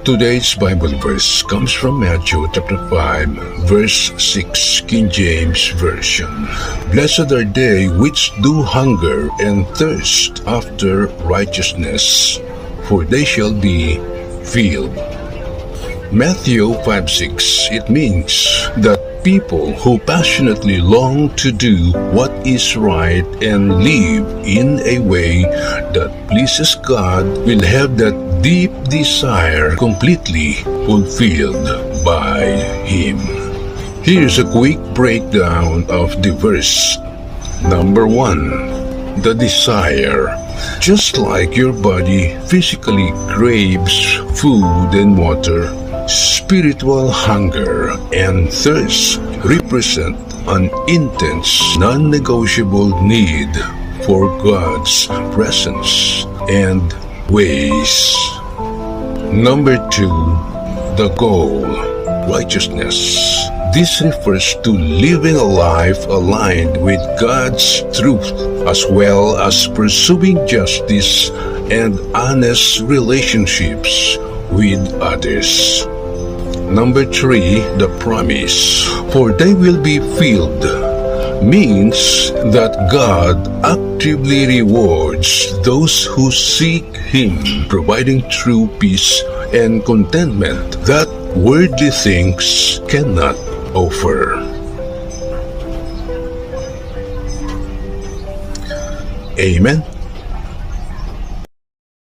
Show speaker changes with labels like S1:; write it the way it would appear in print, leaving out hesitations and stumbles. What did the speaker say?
S1: Today's Bible verse comes from Matthew chapter 5, verse 6, King James Version. Blessed are they which do hunger and thirst after righteousness, for they shall be filled. Matthew 5:6, it means that people who passionately long to do what is right and live in a way that pleases God will have that deep desire completely fulfilled by Him. Here's a quick breakdown of the verse. Number 1, the desire. Just like your body physically craves food and water, spiritual hunger and thirst represent an intense, non-negotiable need for God's presence and ways. Number 2, the goal, righteousness. This refers to living a life aligned with God's truth, as well as pursuing justice and honest relationships with others. Number 3, the promise. For they will be filled means that God actively rewards those who seek Him, providing true peace and contentment that worldly things cannot offer. Amen.